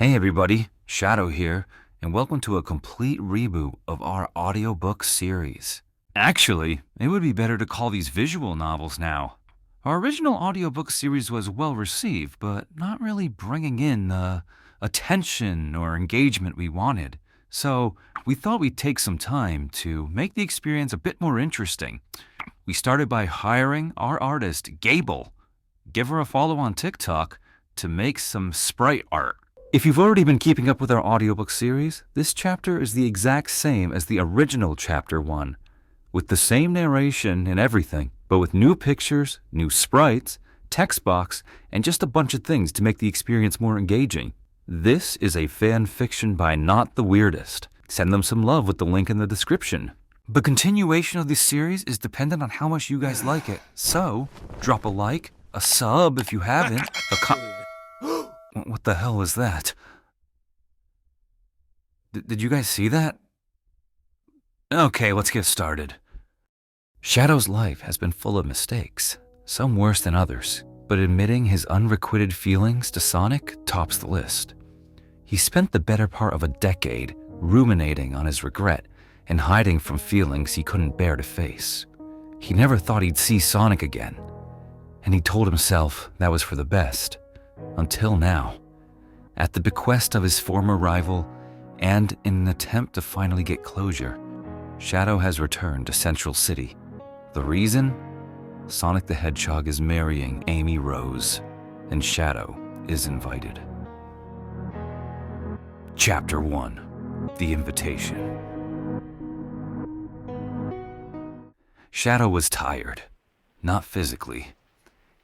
Hey everybody, Shadow here, and welcome to a complete reboot of our audiobook series. Actually, it would be better to call these visual novels now. Our original audiobook series was well received, but not really bringing in the attention or engagement we wanted. So we thought we'd take some time to make the experience a bit more interesting. We started by hiring our artist, Gable. Give her a follow on TikTok to make some sprite art. If you've already been keeping up with our audiobook series, this chapter is the exact same as the original Chapter 1, with the same narration and everything, but with new pictures, new sprites, text box, and just a bunch of things to make the experience more engaging. This is a fan fiction by Not the Weirdest. Send them some love with the link in the description. The continuation of this series is dependent on how much you guys like it, so drop a like, a sub if you haven't, What the hell was that? Did you guys see that? Okay, let's get started. Shadow's life has been full of mistakes, some worse than others, but admitting his unrequited feelings to Sonic tops the list. He spent the better part of a decade ruminating on his regret and hiding from feelings he couldn't bear to face. He never thought he'd see Sonic again, and he told himself that was for the best. Until now, at the bequest of his former rival, and in an attempt to finally get closure, Shadow has returned to Central City. The reason? Sonic the Hedgehog is marrying Amy Rose, and Shadow is invited. Chapter 1: The Invitation. Shadow was tired, not physically.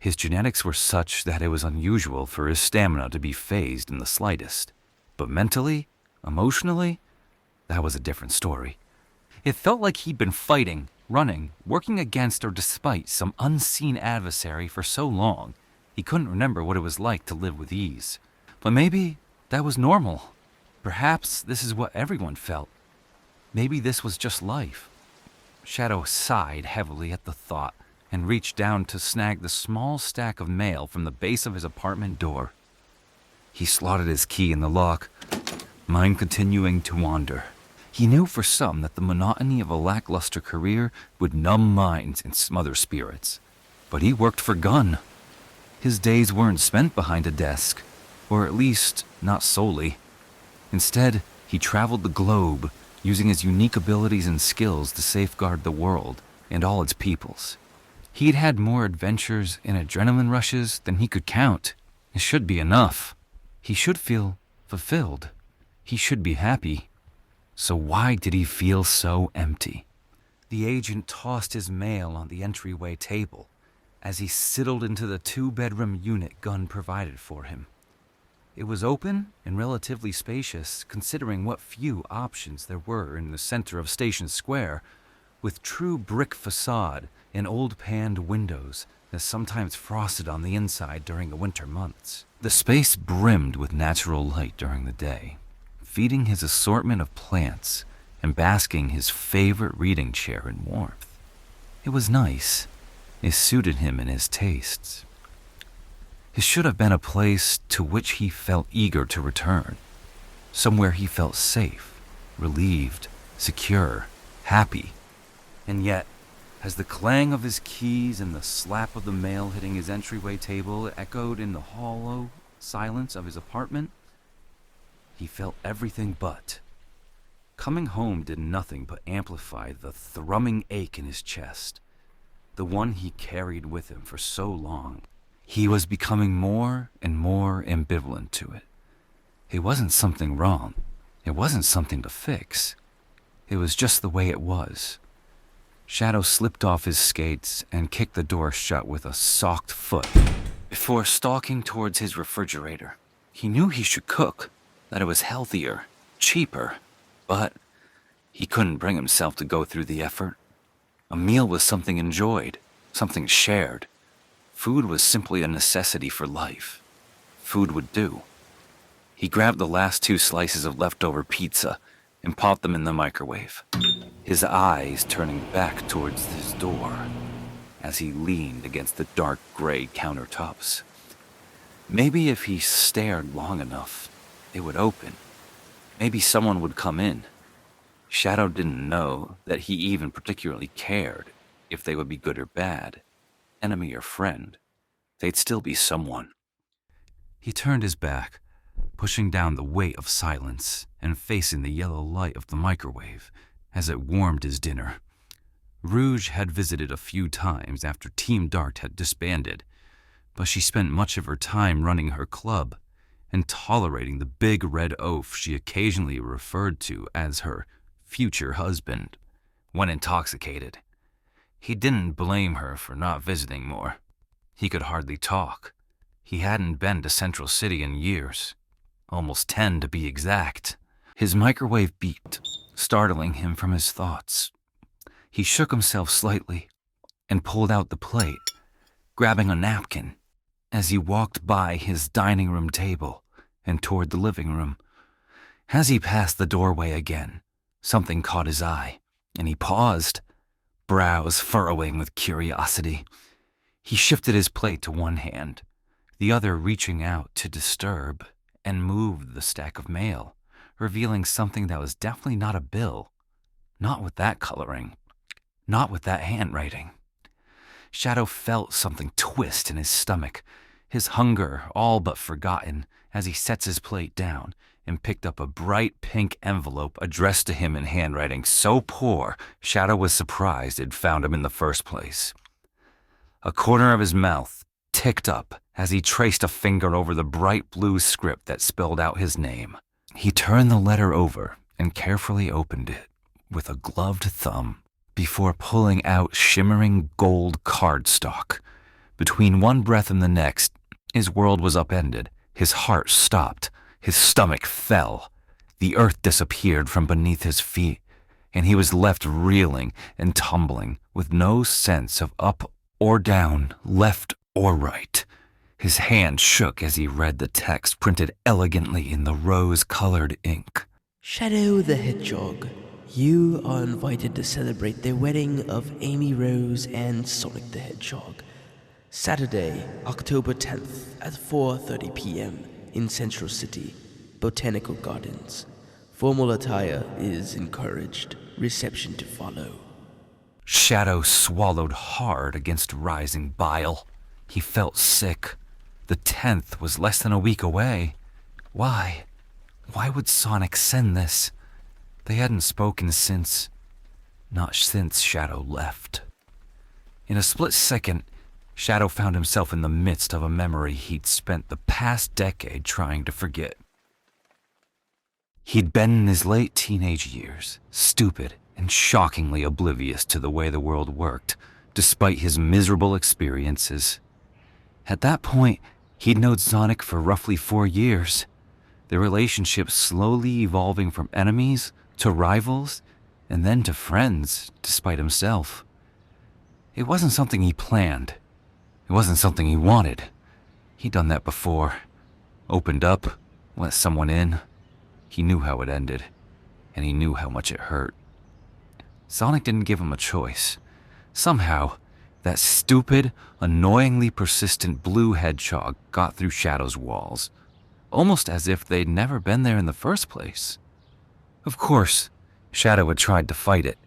His genetics were such that it was unusual for his stamina to be phased in the slightest. But mentally, emotionally, that was a different story. It felt like he'd been fighting, running, working against or despite some unseen adversary for so long, he couldn't remember what it was like to live with ease. But maybe that was normal. Perhaps this is what everyone felt. Maybe this was just life. Shadow sighed heavily at the thought, and reached down to snag the small stack of mail from the base of his apartment door. He slotted his key in the lock, mind continuing to wander. He knew for some that the monotony of a lackluster career would numb minds and smother spirits. But he worked for Gunn. His days weren't spent behind a desk, or at least not solely. Instead, he traveled the globe, using his unique abilities and skills to safeguard the world and all its peoples. He'd had more adventures and adrenaline rushes than he could count. It should be enough. He should feel fulfilled. He should be happy. So why did he feel so empty? The agent tossed his mail on the entryway table as he sidled into the 2-bedroom unit Gunn provided for him. It was open and relatively spacious, considering what few options there were in the center of Station Square, with true brick facade and old paned windows that sometimes frosted on the inside during the winter months. The space brimmed with natural light during the day, feeding his assortment of plants and basking his favorite reading chair in warmth. It was nice. It suited him and his tastes. It should have been a place to which he felt eager to return, somewhere he felt safe, relieved, secure, happy. And yet, as the clang of his keys and the slap of the mail hitting his entryway table echoed in the hollow silence of his apartment, he felt everything but. Coming home did nothing but amplify the thrumming ache in his chest, the one he carried with him for so long. He was becoming more and more ambivalent to it. It wasn't something wrong. It wasn't something to fix. It was just the way it was. Shadow slipped off his skates and kicked the door shut with a socked foot before stalking towards his refrigerator. He knew he should cook, that it was healthier, cheaper, but he couldn't bring himself to go through the effort. A meal was something enjoyed, something shared. Food was simply a necessity for life. Food would do. He grabbed the last 2 slices of leftover pizza and popped them in the microwave, his eyes turning back towards his door as he leaned against the dark gray countertops. Maybe if he stared long enough, It would open. Maybe someone would come in. Shadow didn't know that he even particularly cared if they would be good or bad, enemy or friend. They'd still be someone. He turned his back, pushing down the weight of silence and facing the yellow light of the microwave as it warmed his dinner. Rouge had visited a few times after Team Dart had disbanded, but she spent much of her time running her club and tolerating the big red oaf she occasionally referred to as her future husband when intoxicated. He didn't blame her for not visiting more. He could hardly talk. He hadn't been to Central City in years, almost 10 to be exact. His microwave beeped, startling him from his thoughts. He shook himself slightly and pulled out the plate, grabbing a napkin as he walked by his dining room table and toward the living room. As he passed the doorway again, something caught his eye, and he paused, brows furrowing with curiosity. He shifted his plate to one hand, the other reaching out to disturb, and moved the stack of mail, revealing something that was definitely not a bill. Not with that coloring. Not with that handwriting. Shadow felt something twist in his stomach, his hunger all but forgotten as he sets his plate down and picked up a bright pink envelope addressed to him in handwriting so poor Shadow was surprised it found him in the first place. A corner of his mouth ticked up as he traced a finger over the bright blue script that spelled out his name. He turned the letter over and carefully opened it with a gloved thumb before pulling out shimmering gold cardstock. Between one breath and the next, his world was upended. His heart stopped. His stomach fell. The earth disappeared from beneath his feet, and he was left reeling and tumbling with no sense of up or down, left or right. His hand shook as he read the text printed elegantly in the rose-colored ink. Shadow the Hedgehog, you are invited to celebrate the wedding of Amy Rose and Sonic the Hedgehog. Saturday, October 10th at 4:30 p.m. in Central City, Botanical Gardens. Formal attire is encouraged. Reception to follow. Shadow swallowed hard against rising bile. He felt sick. The 10th was less than a week away. Why? Why would Sonic send this? They hadn't spoken since... Not since Shadow left. In a split second, Shadow found himself in the midst of a memory he'd spent the past decade trying to forget. He'd been in his late teenage years, stupid and shockingly oblivious to the way the world worked, despite his miserable experiences. At that point, he'd known Sonic for roughly 4 years, their relationship slowly evolving from enemies to rivals and then to friends, despite himself. It wasn't something he planned. It wasn't something he wanted. He'd done that before. Opened up, let someone in. He knew how it ended, and he knew how much it hurt. Sonic didn't give him a choice. Somehow, that stupid, annoyingly persistent blue hedgehog got through Shadow's walls, almost as if they'd never been there in the first place. Of course, Shadow had tried to fight it.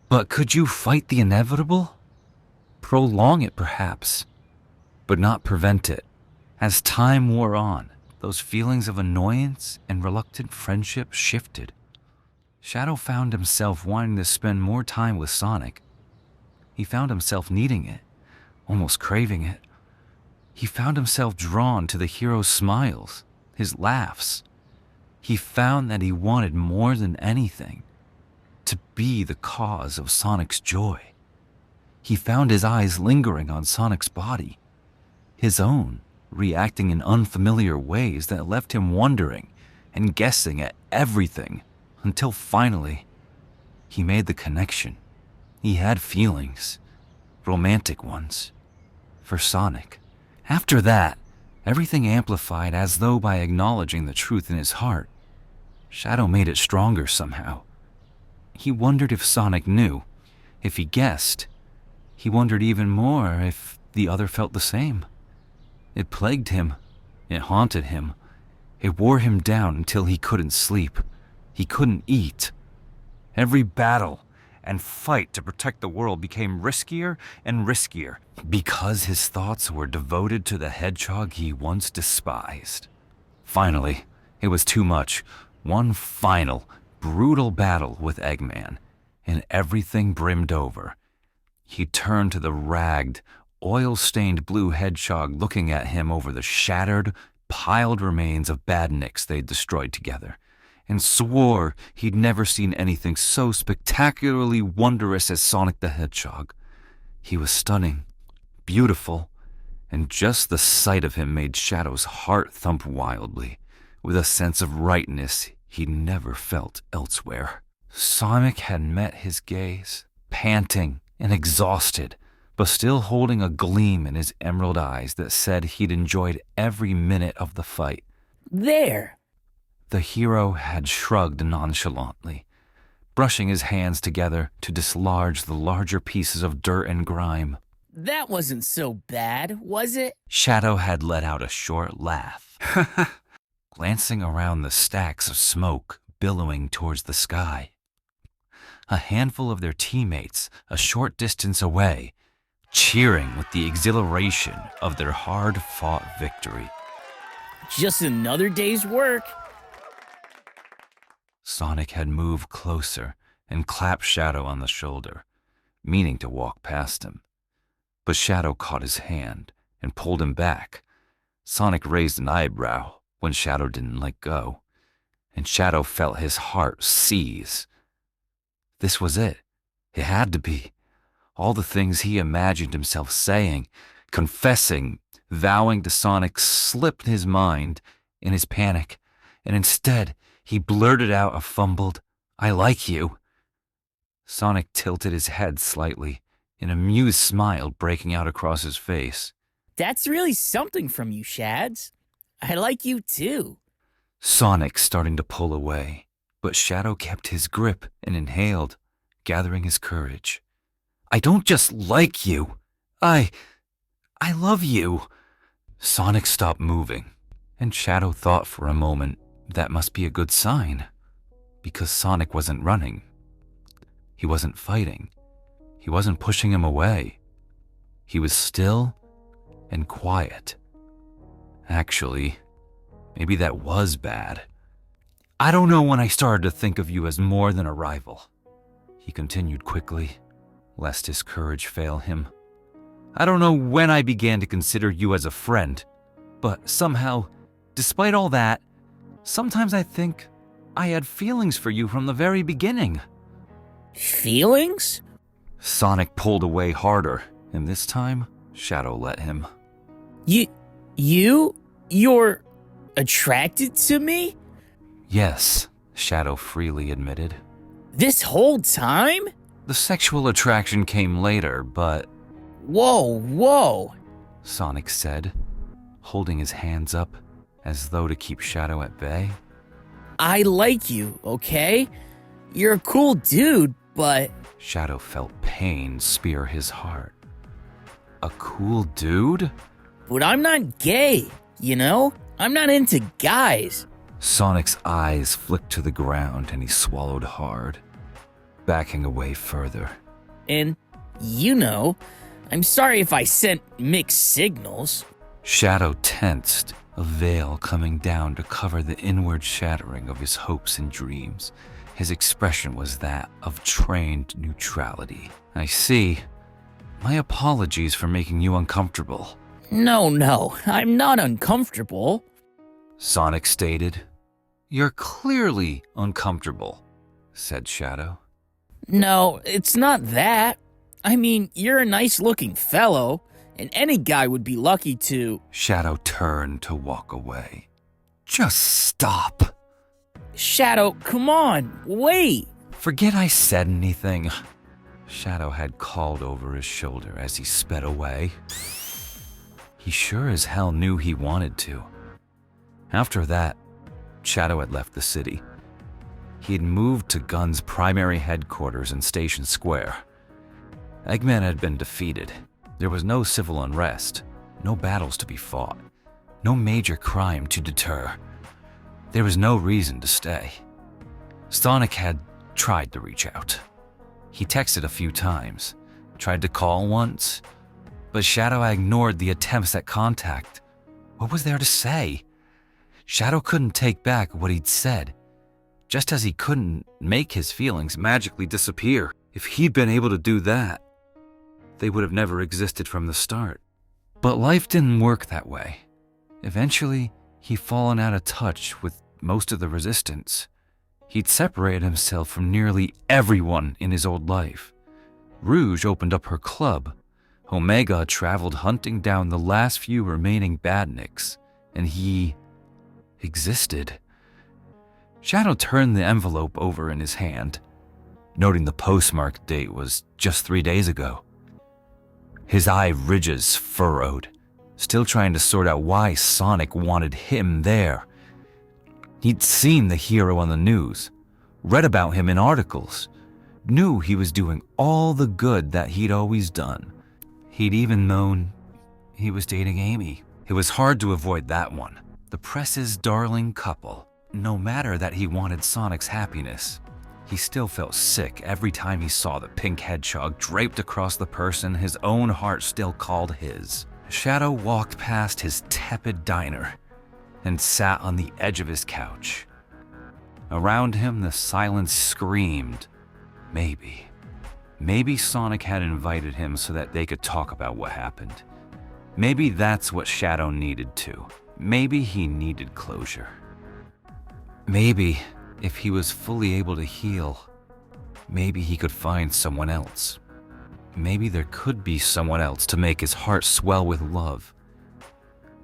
But could you fight the inevitable? Prolong it, perhaps, but not prevent it. As time wore on, those feelings of annoyance and reluctant friendship shifted. Shadow found himself wanting to spend more time with Sonic. He found himself needing it, almost craving it. He found himself drawn to the hero's smiles, his laughs. He found that he wanted more than anything to be the cause of Sonic's joy. He found his eyes lingering on Sonic's body, his own reacting in unfamiliar ways that left him wondering and guessing at everything until finally he made the connection. He had feelings, romantic ones, for Sonic. After that, everything amplified as though by acknowledging the truth in his heart. Shadow made it stronger somehow. He wondered if Sonic knew. If he guessed, he wondered even more if the other felt the same. It plagued him. It haunted him. It wore him down until he couldn't sleep. He couldn't eat. Every battle and fight to protect the world became riskier and riskier because his thoughts were devoted to the hedgehog he once despised. Finally, it was too much. One final, brutal battle with Eggman, and everything brimmed over. He turned to the ragged, oil-stained blue hedgehog looking at him over the shattered, piled remains of badniks they'd destroyed together, and swore he'd never seen anything so spectacularly wondrous as Sonic the Hedgehog. He was stunning, beautiful, and just the sight of him made Shadow's heart thump wildly, with a sense of rightness he'd never felt elsewhere. Sonic had met his gaze, panting and exhausted, but still holding a gleam in his emerald eyes that said he'd enjoyed every minute of the fight. There! The hero had shrugged nonchalantly, brushing his hands together to dislodge the larger pieces of dirt and grime. That wasn't so bad, was it? Shadow had let out a short laugh, glancing around the stacks of smoke billowing towards the sky. A handful of their teammates a short distance away, cheering with the exhilaration of their hard-fought victory. Just another day's work. Sonic had moved closer and clapped Shadow on the shoulder, meaning to walk past him. But Shadow caught his hand and pulled him back. Sonic raised an eyebrow when Shadow didn't let go, and Shadow felt his heart seize. This was it. It had to be. All the things he imagined himself saying, confessing, vowing to Sonic slipped his mind in his panic, and instead he blurted out a fumbled, "I like you." Sonic tilted his head slightly, an amused smile breaking out across his face. That's really something from you, Shads. I like you too. Sonic starting to pull away, but Shadow kept his grip and inhaled, gathering his courage. "I don't just like you. I love you." Sonic stopped moving, and Shadow thought for a moment that must be a good sign, because Sonic wasn't running. He wasn't fighting. He wasn't pushing him away. He was still and quiet. Actually, maybe that was bad. "I don't know when I started to think of you as more than a rival," he continued quickly, lest his courage fail him. "I don't know when I began to consider you as a friend, but somehow, despite all that, sometimes I think I had feelings for you from the very beginning." Feelings? Sonic pulled away harder, and this time, Shadow let him. You're attracted to me? "Yes," Shadow freely admitted. This whole time? "The sexual attraction came later, but..." Whoa. Sonic said, holding his hands up as though to keep Shadow at bay. I like you, okay? You're a cool dude, but... Shadow felt pain spear his heart. A cool dude? But I'm not gay, you know? I'm not into guys. Sonic's eyes flicked to the ground and he swallowed hard, backing away further. And, you know, I'm sorry if I sent mixed signals. Shadow tensed, a veil coming down to cover the inward shattering of his hopes and dreams. His expression was that of trained neutrality. "I see. My apologies for making you uncomfortable." No, I'm not uncomfortable. Sonic stated. "You're clearly uncomfortable," said Shadow. No, it's not that. I mean, you're a nice-looking fellow, and any guy would be lucky to... Shadow turned to walk away. "Just stop." Shadow, come on, wait. "Forget I said anything," Shadow had called over his shoulder as he sped away. He sure as hell knew he wanted to. After that, Shadow had left the city. He had moved to Gun's primary headquarters in Station Square. Eggman had been defeated. There was no civil unrest, no battles to be fought, no major crime to deter. There was no reason to stay. Sonic had tried to reach out. He texted a few times, tried to call once, but Shadow ignored the attempts at contact. What was there to say? Shadow couldn't take back what he'd said, just as he couldn't make his feelings magically disappear. If he'd been able to do that, they would have never existed from the start. But life didn't work that way. Eventually, he'd fallen out of touch with most of the resistance. He'd separated himself from nearly everyone in his old life. Rouge opened up her club. Omega traveled hunting down the last few remaining badniks, and he existed. Shadow turned the envelope over in his hand, noting the postmark date was just 3 days ago. His eye ridges furrowed, still trying to sort out why Sonic wanted him there. He'd seen the hero on the news, read about him in articles, knew he was doing all the good that he'd always done. He'd even known he was dating Amy. It was hard to avoid that one, the press's darling couple. No matter that he wanted Sonic's happiness, he still felt sick every time he saw the pink hedgehog draped across the person his own heart still called his. Shadow walked past his tepid diner and sat on the edge of his couch. Around him, the silence screamed. Maybe Sonic had invited him so that they could talk about what happened. Maybe that's what Shadow needed too. Maybe he needed closure. Maybe if he was fully able to heal, maybe he could find someone else. Maybe there could be someone else to make his heart swell with love.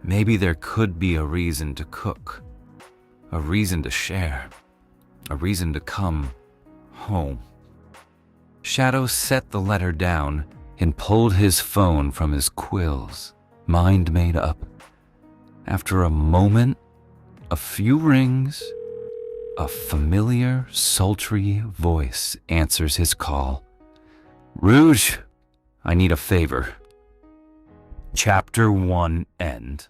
Maybe there could be a reason to cook, a reason to share, a reason to come home. Shadow set the letter down and pulled his phone from his quills, mind made up. After a moment, a few rings, a familiar, sultry voice answers his call. Rouge, I need a favor. Chapter 1 end.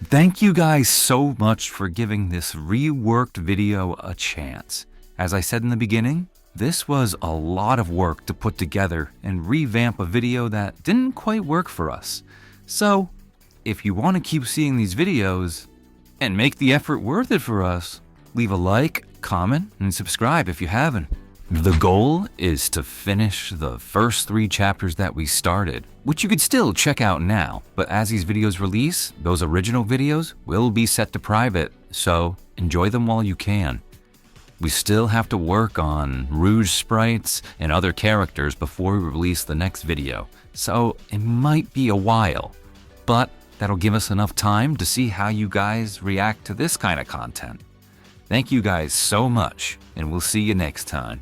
Thank you guys so much for giving this reworked video a chance. As I said in the beginning, this was a lot of work to put together and revamp a video that didn't quite work for us. So, if you want to keep seeing these videos and make the effort worth it for us, leave a like, comment, and subscribe if you haven't. The goal is to finish the first 3 chapters that we started, which you could still check out now, but as these videos release, those original videos will be set to private, so enjoy them while you can. We still have to work on Rouge sprites and other characters before we release the next video, so it might be a while, but that'll give us enough time to see how you guys react to this kind of content. Thank you guys so much, and we'll see you next time.